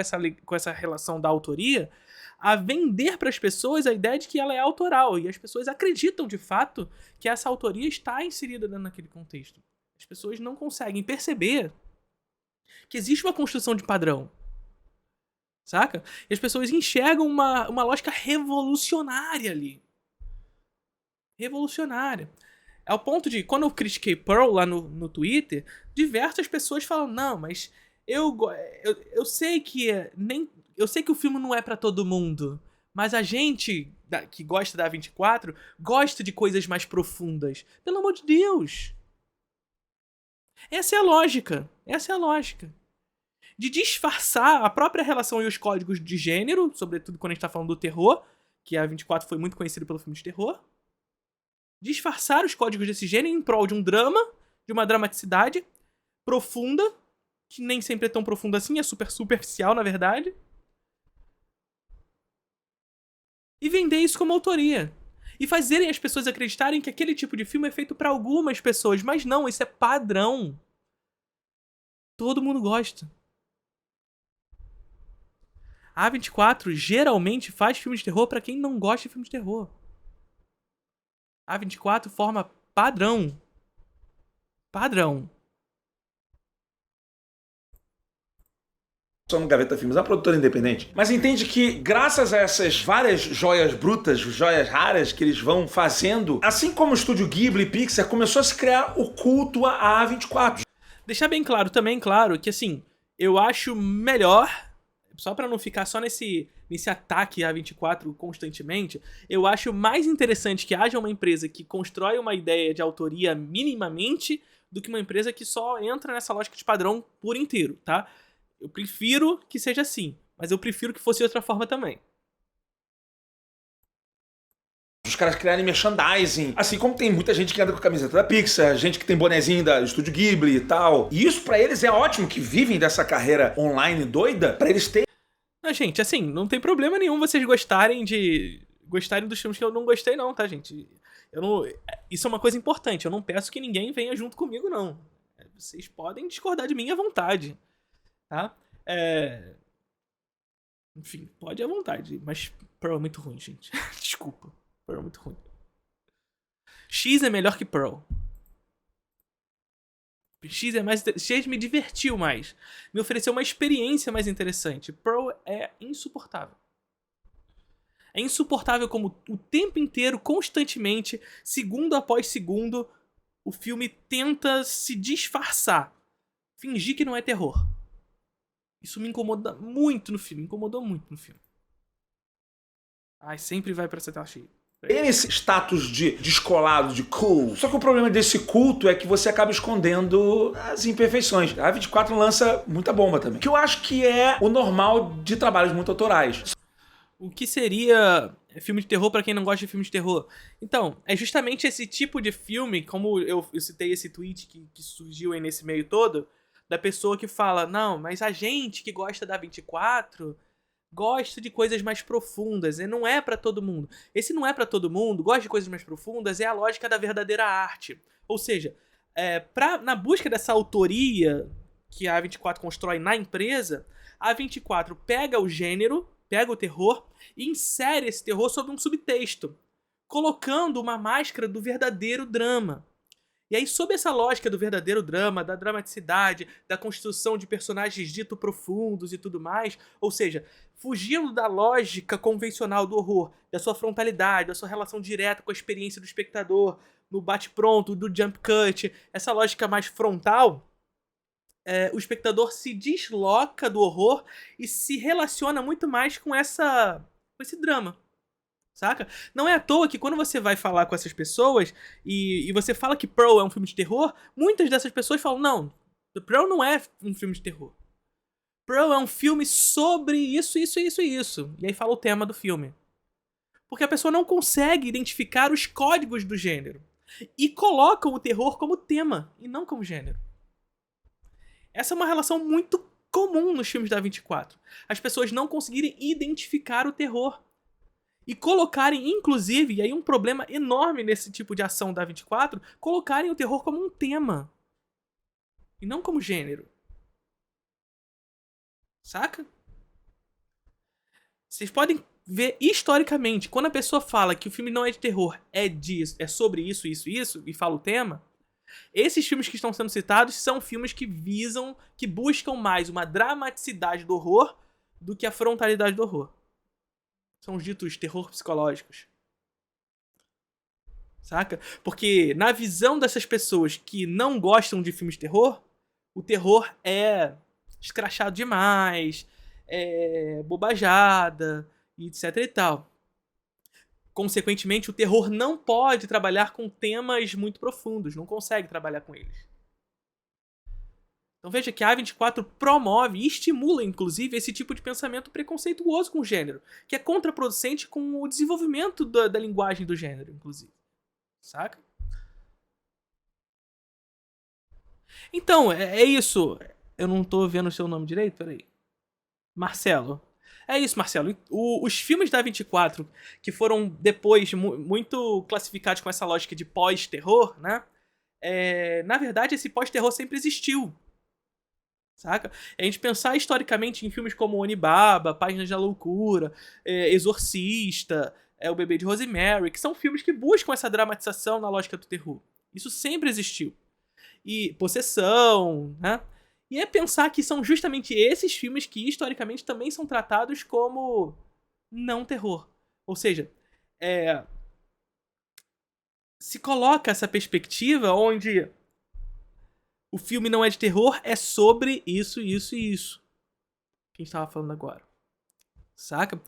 essa relação da autoria, a vender para as pessoas a ideia de que ela é autoral. E as pessoas acreditam, de fato, que essa autoria está inserida dentro daquele contexto. As pessoas não conseguem perceber que existe uma construção de padrão. Saca? E as pessoas enxergam uma lógica revolucionária ali. Revolucionária. Ao ponto de, quando eu critiquei Pearl lá no Twitter, diversas pessoas falam, não, mas eu sei que eu sei que o filme não é pra todo mundo, mas a gente que gosta da A24 gosta de coisas mais profundas. Pelo amor de Deus! Essa é a lógica. De disfarçar a própria relação e os códigos de gênero, sobretudo quando a gente tá falando do terror, que a A24 foi muito conhecida pelo filme de terror. Disfarçar os códigos desse gênero em prol de um drama, de uma dramaticidade profunda, que nem sempre é tão profunda assim, é super superficial, na verdade. E vender isso como autoria. E fazerem as pessoas acreditarem que aquele tipo de filme é feito pra algumas pessoas. Mas não, isso é padrão. Todo mundo gosta. A A24 geralmente faz filmes de terror pra quem não gosta de filmes de terror. A A24 forma padrão. No Gaveta Filmes, uma produtora independente. Mas entende que, graças a essas várias joias brutas, joias raras que eles vão fazendo, assim como o estúdio Ghibli e Pixar, começou a se criar o culto à A24. Deixar bem claro também, que assim, eu acho melhor, só pra não ficar só nesse ataque à A24 constantemente, eu acho mais interessante que haja uma empresa que constrói uma ideia de autoria minimamente do que uma empresa que só entra nessa lógica de padrão por inteiro, tá? Eu prefiro que seja assim, mas eu prefiro que fosse de outra forma também. Os caras criarem merchandising, assim como tem muita gente que anda com a camiseta da Pixar, gente que tem bonezinho da Estúdio Ghibli e tal. E isso pra eles é ótimo, que vivem dessa carreira online doida, pra eles terem... Mas, gente, assim, não tem problema nenhum vocês gostarem dos filmes que eu não gostei não, tá, gente? Isso é uma coisa importante, eu não peço que ninguém venha junto comigo, não. Vocês podem discordar de mim à vontade. Tá? Enfim, pode à vontade, mas Pearl é muito ruim, gente. Desculpa, Pearl é muito ruim. X é melhor que Pearl. X me divertiu mais. Me ofereceu uma experiência mais interessante. Pearl é insuportável. É insuportável como o tempo inteiro, constantemente, segundo após segundo, o filme tenta se disfarçar. Fingir que não é terror. Isso me incomoda muito no filme. Incomodou muito no filme. Ai, sempre vai pra essa tela cheia. Tem esse status de descolado, de cool. Só que o problema desse culto é que você acaba escondendo as imperfeições. A A24 lança muita bomba também. Que eu acho que é o normal de trabalhos muito autorais. O que seria filme de terror pra quem não gosta de filme de terror? Então, é justamente esse tipo de filme, como eu citei esse tweet que surgiu aí nesse meio todo, da pessoa que fala, não, mas a gente que gosta da A24 gosta de coisas mais profundas, e não é pra todo mundo. Esse não é pra todo mundo, gosta de coisas mais profundas, é a lógica da verdadeira arte. Ou seja, na busca dessa autoria que a A24 constrói na empresa, a A24 pega o gênero, pega o terror e insere esse terror sob um subtexto, colocando uma máscara do verdadeiro drama. E aí, sob essa lógica do verdadeiro drama, da dramaticidade, da construção de personagens dito profundos e tudo mais, ou seja, fugindo da lógica convencional do horror, da sua frontalidade, da sua relação direta com a experiência do espectador, no bate-pronto, do jump cut, essa lógica mais frontal, o espectador se desloca do horror e se relaciona muito mais com esse drama. Saca? Não é à toa que quando você vai falar com essas pessoas e você fala que Pearl é um filme de terror, muitas dessas pessoas falam, não, Pearl não é um filme de terror. Pearl é um filme sobre isso, isso, isso e isso. E aí fala o tema do filme. Porque a pessoa não consegue identificar os códigos do gênero. E colocam o terror como tema e não como gênero. Essa é uma relação muito comum nos filmes da A24. As pessoas não conseguirem identificar o terror. E colocarem, inclusive, e aí um problema enorme nesse tipo de ação da A24, colocarem o terror como um tema. E não como gênero. Saca? Vocês podem ver historicamente, quando a pessoa fala que o filme não é de terror, é sobre isso, isso, isso, e fala o tema, esses filmes que estão sendo citados são filmes que buscam mais uma dramaticidade do horror do que a frontalidade do horror. São os ditos terror psicológicos. Saca? Porque na visão dessas pessoas que não gostam de filmes de terror, o terror é escrachado demais, é bobajada, etc e tal. Consequentemente, o terror não pode trabalhar com temas muito profundos, não consegue trabalhar com eles. Então veja que a A24 promove e estimula, inclusive, esse tipo de pensamento preconceituoso com o gênero, que é contraproducente com o desenvolvimento da linguagem do gênero, inclusive. Saca? Então, é isso. Eu não tô vendo o seu nome direito? Peraí. Marcelo. É isso, Marcelo. Os filmes da A24, que foram depois muito classificados com essa lógica de pós-terror, né? Na verdade, esse pós-terror sempre existiu. Saca? A gente pensar historicamente em filmes como Onibaba, Páginas da Loucura, Exorcista, O Bebê de Rosemary, que são filmes que buscam essa dramatização na lógica do terror. Isso sempre existiu. E Possessão, né? E é pensar que são justamente esses filmes que historicamente também são tratados como não terror. Ou seja, se coloca essa perspectiva onde o filme não é de terror, é sobre isso, isso e isso. Que a gente estava falando agora. Saca?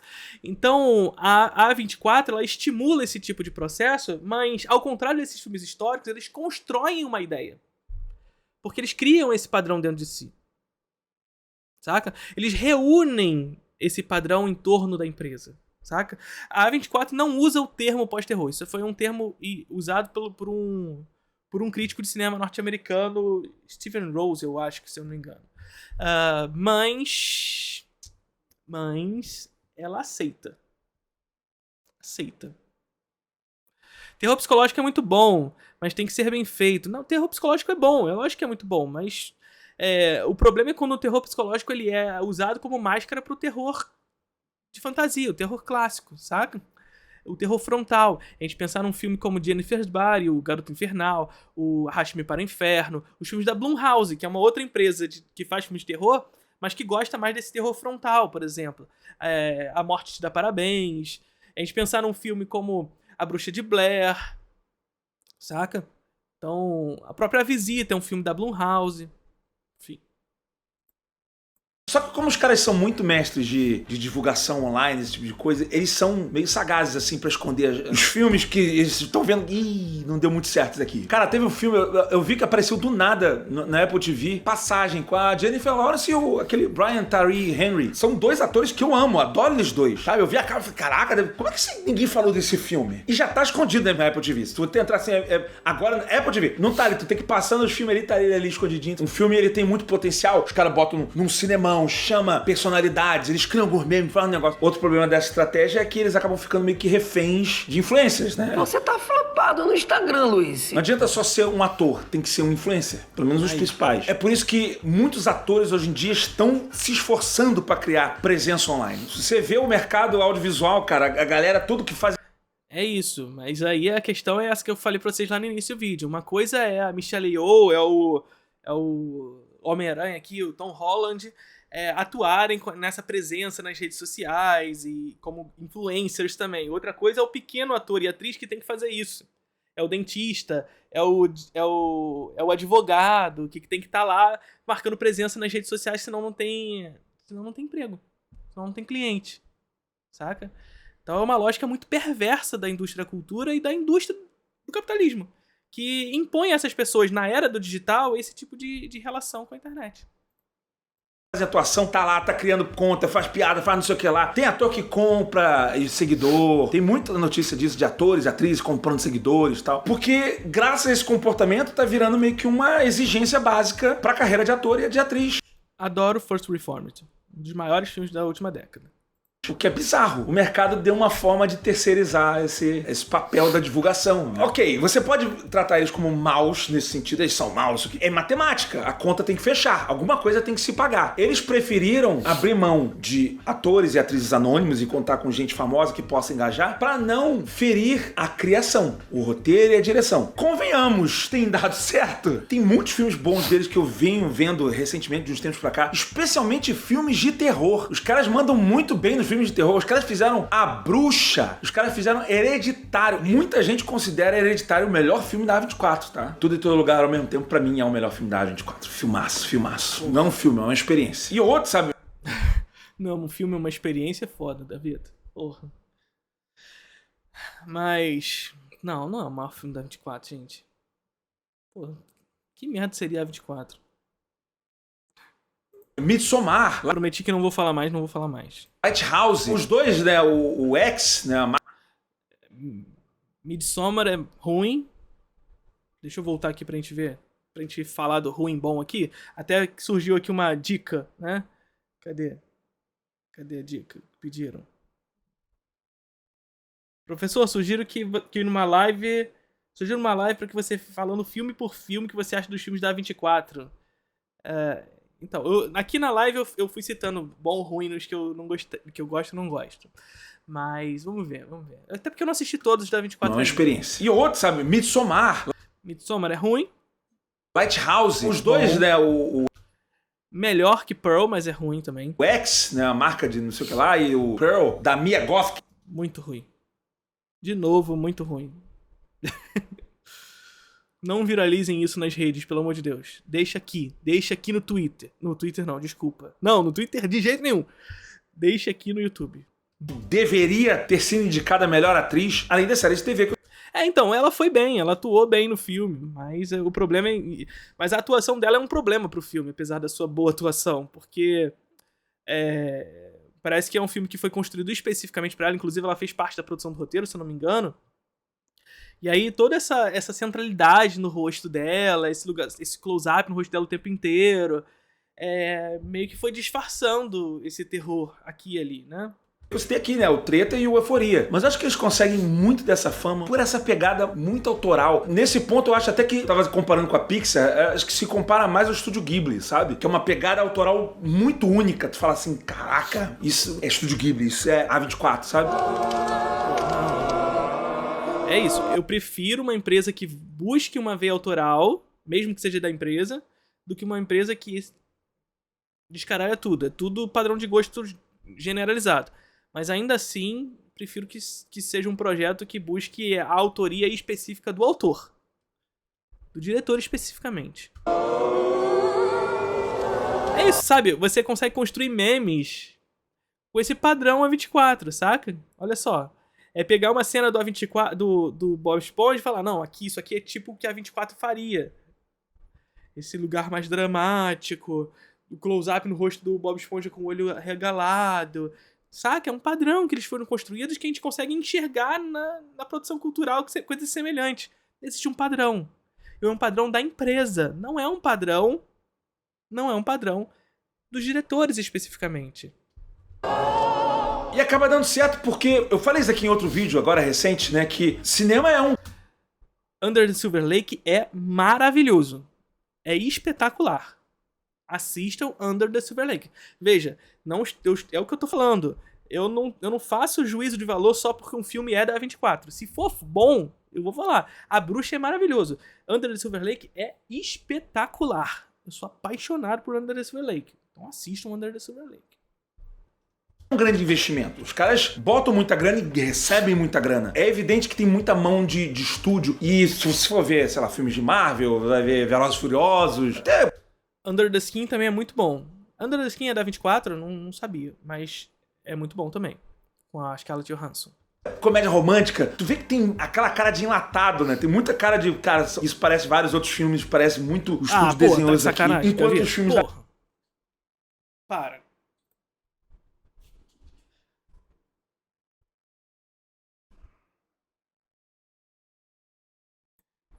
Então, a A24, ela estimula esse tipo de processo, mas, ao contrário desses filmes históricos, eles constroem uma ideia. Porque eles criam esse padrão dentro de si. Saca? Eles reúnem esse padrão em torno da empresa. Saca? A A24 não usa o termo pós-terror. Isso foi um termo usado por um crítico de cinema norte-americano, Stephen Rose, eu acho, que se eu não me engano. Mas ela aceita. Terror psicológico é muito bom, mas tem que ser bem feito. Não, terror psicológico é bom, eu acho que é muito bom, mas o problema é quando o terror psicológico ele é usado como máscara pro terror de fantasia, o terror clássico, saca? O terror frontal. A gente pensar num filme como Jennifer's Body, o Garoto Infernal, o Arraste-me para o Inferno, os filmes da Blumhouse, que é uma outra empresa que faz filmes de terror, mas que gosta mais desse terror frontal, por exemplo. A Morte Te Dá Parabéns. A gente pensar num filme como A Bruxa de Blair, saca? Então, A Própria Visita é um filme da Blumhouse. Enfim. Só que como os caras são muito mestres de divulgação online, esse tipo de coisa, eles são meio sagazes, assim, pra esconder os filmes que eles estão vendo. Ih, não deu muito certo isso aqui. Cara, teve um filme, eu vi que apareceu do nada na Apple TV, Passagem, com a Jennifer Lawrence e aquele Brian Tyree Henry. São dois atores que eu amo, adoro eles dois, sabe? Eu vi a cara e falei, caraca, como é que ninguém falou desse filme? E já tá escondido na Apple TV. Se tu entrar assim, agora na Apple TV, não tá ali, tu tem que ir passando os filmes ali, tá ele ali escondidinho. Um filme, ele tem muito potencial, os caras botam num cinemão, visual, chama personalidades, eles criam gourmet, fazem um negócio. Outro problema dessa estratégia é que eles acabam ficando meio que reféns de influencers, né? Você tá flopado no Instagram, Luiz. Não adianta só ser um ator, tem que ser um influencer, pelo menos os principais. É por isso que muitos atores hoje em dia estão se esforçando para criar presença online. Se você vê o mercado audiovisual, cara, a galera, tudo que faz... É isso, mas aí a questão é essa que eu falei pra vocês lá no início do vídeo. Uma coisa é a Michelle Yeoh, é o Homem-Aranha aqui, o Tom Holland, atuarem nessa presença nas redes sociais e como influencers também. Outra coisa é o pequeno ator e atriz que tem que fazer isso. É o dentista, é o advogado que tem que estar lá marcando presença nas redes sociais, senão não tem emprego, senão não tem cliente, saca? Então é uma lógica muito perversa da indústria da cultura e da indústria do capitalismo, que impõe a essas pessoas, na era do digital, esse tipo de relação com a internet. A atuação tá lá, tá criando conta, faz piada, faz não sei o que lá. Tem ator que compra seguidor. Tem muita notícia disso de atores e atrizes comprando seguidores e tal. Porque, graças a esse comportamento, tá virando meio que uma exigência básica pra carreira de ator e de atriz. Adoro First Reformed, um dos maiores filmes da última década. O que é bizarro. O mercado deu uma forma de terceirizar esse papel da divulgação. Né? Ok, você pode tratar eles como maus nesse sentido, eles são maus. É matemática, a conta tem que fechar, alguma coisa tem que se pagar. Eles preferiram abrir mão de atores e atrizes anônimos e contar com gente famosa que possa engajar para não ferir a criação, o roteiro e a direção. Convenhamos, tem dado certo. Tem muitos filmes bons deles que eu venho vendo recentemente, de uns tempos pra cá, especialmente filmes de terror. Os caras mandam muito bem nos filmes de terror. Os caras fizeram A Bruxa. Os caras fizeram Hereditário. Muita gente considera Hereditário o melhor filme da A24, tá? Tudo em todo lugar ao mesmo tempo, pra mim, é o melhor filme da A24. Filmaço, filmaço. Não é um filme, é uma experiência. E outro, sabe? Não, um filme é uma experiência foda, David. Porra. Mas... Não é o maior filme da A24, gente. Porra. Que merda seria a A24? Midsommar. Prometi que não vou falar mais. Lighthouse. Os dois, né? O X, né? Midsommar é ruim. Deixa eu voltar aqui pra gente ver. Pra gente falar do ruim bom aqui. Até que surgiu aqui uma dica, né? Cadê a dica que pediram? Professor, sugiro que numa live... Sugiro uma live pra que você falando filme por filme que você acha dos filmes da A24. Então, aqui na live eu fui citando bom ou ruim nos que eu não gostei, que eu gosto e não gosto. Mas vamos ver. Até porque eu não assisti todos da 24 Não, é uma experiência. E outro, sabe? Midsommar. Midsommar é ruim. Lighthouse. Os dois, né? Melhor que Pearl, mas é ruim também. O X, né? A marca de não sei o que lá. E o Pearl, da Mia Goth. Muito ruim. De novo, muito ruim. Não viralizem isso nas redes, pelo amor de Deus. Deixa aqui no Twitter. No Twitter não, desculpa. Não, no Twitter de jeito nenhum. Deixa aqui no YouTube. Deveria ter sido indicada a melhor atriz, além dessa série de TV. Então, ela foi bem, ela atuou bem no filme, mas o problema é... Mas a atuação dela é um problema pro filme, apesar da sua boa atuação, porque... Parece que é um filme que foi construído especificamente pra ela, inclusive ela fez parte da produção do roteiro, se eu não me engano. E aí toda essa centralidade no rosto dela, esse close-up no rosto dela o tempo inteiro, meio que foi disfarçando esse terror aqui e ali, né? Você tem aqui, né, o Treta e o Euforia. Mas eu acho que eles conseguem muito dessa fama por essa pegada muito autoral. Nesse ponto, eu acho até que, tava comparando com a Pixar, acho que se compara mais ao Estúdio Ghibli, sabe? Que é uma pegada autoral muito única. Tu fala assim, caraca, isso é Estúdio Ghibli, isso é A24, sabe? É isso, eu prefiro uma empresa que busque uma veia autoral, mesmo que seja da empresa, do que uma empresa que descaralha tudo. É tudo padrão de gosto generalizado. Mas ainda assim, prefiro que seja um projeto que busque a autoria específica do autor. Do diretor especificamente. É isso, sabe? Você consegue construir memes com esse padrão A24, saca? Olha só. É pegar uma cena do A24, do Bob Esponja e falar, não, isso aqui é tipo o que a A24 faria. Esse lugar mais dramático, o close-up no rosto do Bob Esponja com o olho regalado. Saca? É um padrão que eles foram construídos que a gente consegue enxergar na produção cultural, coisas semelhantes. Existe um padrão. E é um padrão da empresa. Não é um padrão dos diretores especificamente. E acaba dando certo porque, eu falei isso aqui em outro vídeo agora recente, né, que cinema é um... Under the Silver Lake é maravilhoso. É espetacular. Assistam Under the Silver Lake. Veja, é o que eu tô falando. Eu não faço juízo de valor só porque um filme é da A24. Se for bom, eu vou falar. A Bruxa é maravilhoso. Under the Silver Lake é espetacular. Eu sou apaixonado por Under the Silver Lake. Então assistam Under the Silver Lake. Um grande investimento. Os caras botam muita grana e recebem muita grana. É evidente que tem muita mão de estúdio. E se você for ver, sei lá, filmes de Marvel, vai ver Velozes e Furiosos... Até... Under the Skin também é muito bom. Under the Skin é da 24? Não sabia. Mas é muito bom também. Com a Scarlett Johansson. Comédia romântica, tu vê que tem aquela cara de enlatado, né? Tem muita cara de... Cara, isso parece vários outros filmes, parece muito os estúdios desenhos aqui. Enquanto os filmes... Para.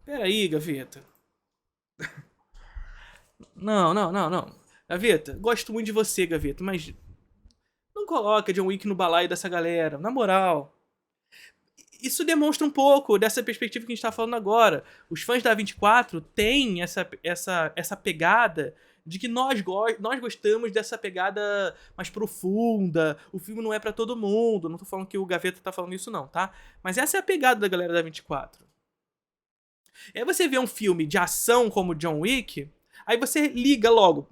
Peraí, Gaveta. Não. Gaveta, gosto muito de você, Gaveta, mas não coloca John Wick no balaio dessa galera, na moral. Isso demonstra um pouco dessa perspectiva que a gente tá falando agora. Os fãs da 24 têm essa pegada de que nós gostamos dessa pegada mais profunda. O filme não é pra todo mundo. Não tô falando que o Gaveta tá falando isso não, tá? Mas essa é a pegada da galera da 24. Aí você vê um filme de ação como John Wick, aí você liga logo.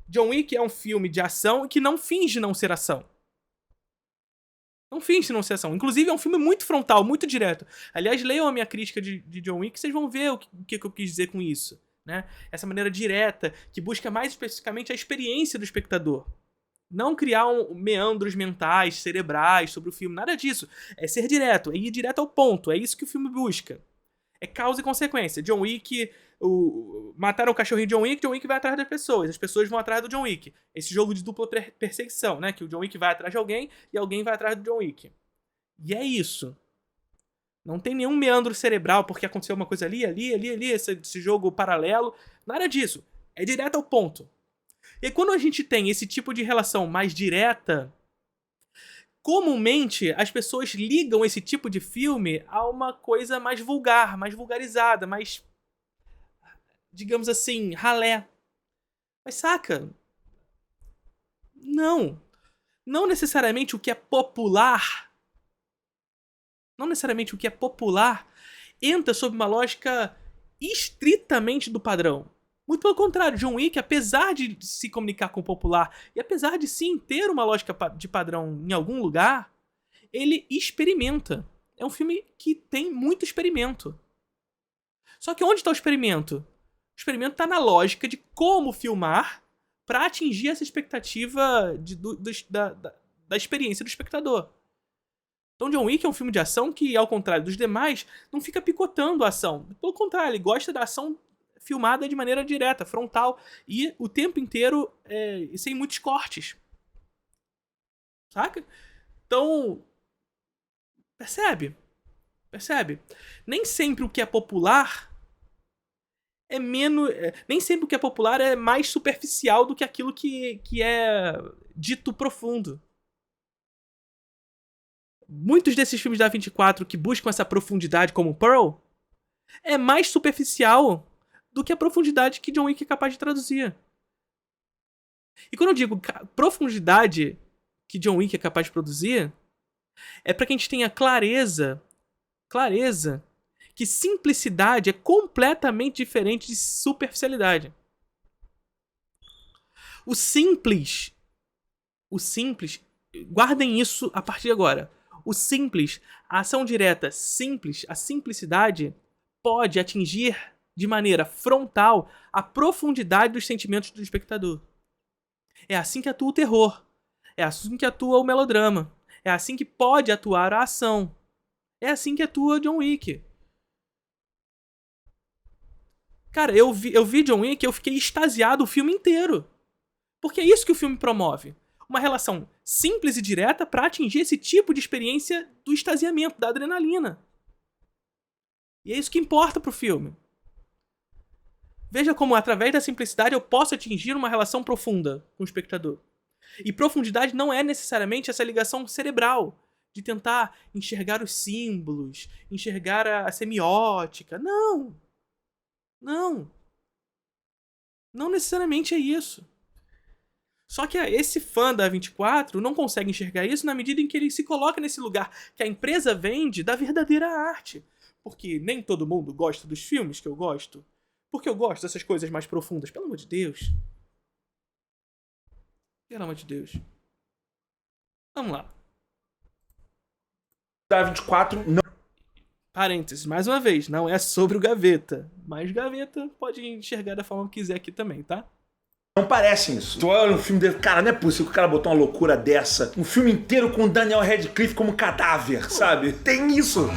John Wick é um filme de ação que não finge não ser ação. Não finge não ser ação. Inclusive é um filme muito frontal, muito direto. Aliás, leiam a minha crítica de John Wick, vocês vão ver o que eu quis dizer com isso. Né? Essa maneira direta, que busca mais especificamente a experiência do espectador. Não criar meandros mentais, cerebrais sobre o filme, nada disso. É ser direto, é ir direto ao ponto, é isso que o filme busca. É causa e consequência. John Wick, mataram o cachorrinho de John Wick vai atrás das pessoas, as pessoas vão atrás do John Wick. Esse jogo de dupla perseguição, né? Que o John Wick vai atrás de alguém e alguém vai atrás do John Wick. E é isso. Não tem nenhum meandro cerebral porque aconteceu uma coisa ali, esse jogo paralelo. Nada disso. É direto ao ponto. E aí, quando a gente tem esse tipo de relação mais direta, comumente as pessoas ligam esse tipo de filme a uma coisa mais vulgar, mais vulgarizada, mais, digamos assim, ralé. Mas saca? Não necessariamente o que é popular, entra sob uma lógica estritamente do padrão. Muito pelo contrário, John Wick, apesar de se comunicar com o popular e apesar de sim ter uma lógica de padrão em algum lugar, ele experimenta. É um filme que tem muito experimento. Só que onde está o experimento? O experimento está na lógica de como filmar para atingir essa expectativa da experiência do espectador. Então John Wick é um filme de ação que, ao contrário dos demais, não fica picotando a ação. Pelo contrário, ele gosta da ação filmada de maneira direta, frontal, e o tempo inteiro sem muitos cortes. Saca? Então, percebe? Nem sempre o que é popular é menos... nem sempre o que é popular é mais superficial do que aquilo que é dito profundo. Muitos desses filmes da 24 que buscam essa profundidade como Pearl é mais superficial do que a profundidade que John Wick é capaz de traduzir. E quando eu digo profundidade que John Wick é capaz de produzir, é para que a gente tenha clareza que simplicidade é completamente diferente de superficialidade. O simples, guardem isso a partir de agora. O simples, a ação direta simples, a simplicidade pode atingir de maneira frontal a profundidade dos sentimentos do espectador. É assim que atua o terror. É assim que atua o melodrama. É assim que pode atuar a ação. É assim que atua John Wick. Cara, eu vi John Wick e eu fiquei extasiado o filme inteiro. Porque é isso que o filme promove. Uma relação simples e direta para atingir esse tipo de experiência do extasiamento, da adrenalina. E é isso que importa pro filme. Veja como, através da simplicidade, eu posso atingir uma relação profunda com o espectador. E profundidade não é necessariamente essa ligação cerebral, de tentar enxergar os símbolos, enxergar a semiótica. Não! Não! Não necessariamente é isso. Só que esse fã da A24 não consegue enxergar isso na medida em que ele se coloca nesse lugar que a empresa vende da verdadeira arte. Porque nem todo mundo gosta dos filmes que eu gosto. Porque eu gosto dessas coisas mais profundas. Pelo amor de Deus. Pelo amor de Deus. Vamos lá. Da A24 não Parênteses, mais uma vez, não é sobre o Gaveta. Mas Gaveta pode enxergar da forma que quiser aqui também, tá? parecem isso. Tu olha um filme dele, cara, não é possível que o cara botou uma loucura dessa. Um filme inteiro com o Daniel Radcliffe como cadáver, sabe? Tem isso.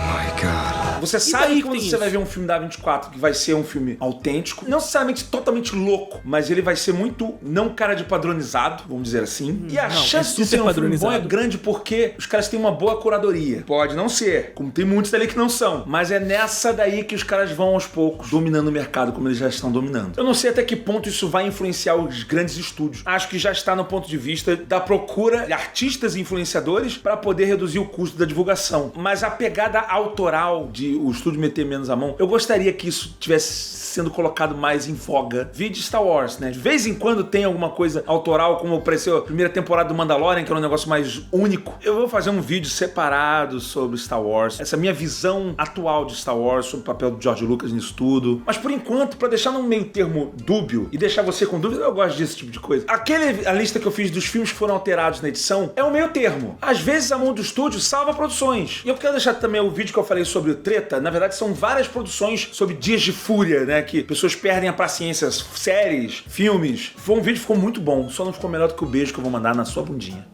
Você sabe daí que que quando tem você isso? vai ver um filme da A24 que vai ser um filme autêntico, não necessariamente totalmente louco, mas ele vai ser muito não cara de padronizado, vamos dizer assim. E a não, chance é de ser super um filme bom é padronizado. grande porque os caras têm uma boa curadoria. Pode não ser, como tem muitos ali que não são, mas é nessa daí que os caras vão aos poucos dominando o mercado como eles já estão dominando. Eu não sei até que ponto isso vai influenciar os grandes estúdios. Acho que já está no ponto de vista da procura de artistas e influenciadores para poder reduzir o custo da divulgação. Mas a pegada autoral de o estúdio meter menos a mão, eu gostaria que isso tivesse sendo colocado mais em voga. Vide Star Wars, né? De vez em quando tem alguma coisa autoral, como apareceu a primeira temporada do Mandalorian, que era um negócio mais único. Eu vou fazer um vídeo separado sobre Star Wars, essa minha visão atual de Star Wars, sobre o papel do George Lucas nisso tudo. Mas por enquanto, para deixar num meio termo dúbio e deixar você com dúvida, eu gosto desse tipo de coisa. A lista que eu fiz dos filmes que foram alterados na edição é um meio termo. Às vezes a mão do estúdio salva produções. E eu quero deixar também o vídeo que eu falei sobre o Treta, na verdade são várias produções sobre dias de fúria, né? Que pessoas perdem a paciência, séries, filmes. Foi um vídeo que ficou muito bom, só não ficou melhor do que o beijo que eu vou mandar na sua bundinha.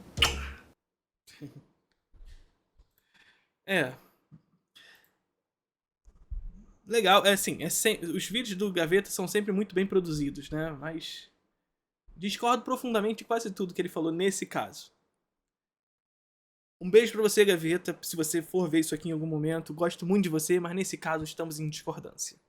É. Legal, é assim, os vídeos do Gaveta são sempre muito bem produzidos, né? Mas discordo profundamente de quase tudo que ele falou nesse caso. Um beijo pra você, Gaveta, se você for ver isso aqui em algum momento. Gosto muito de você, mas nesse caso estamos em discordância.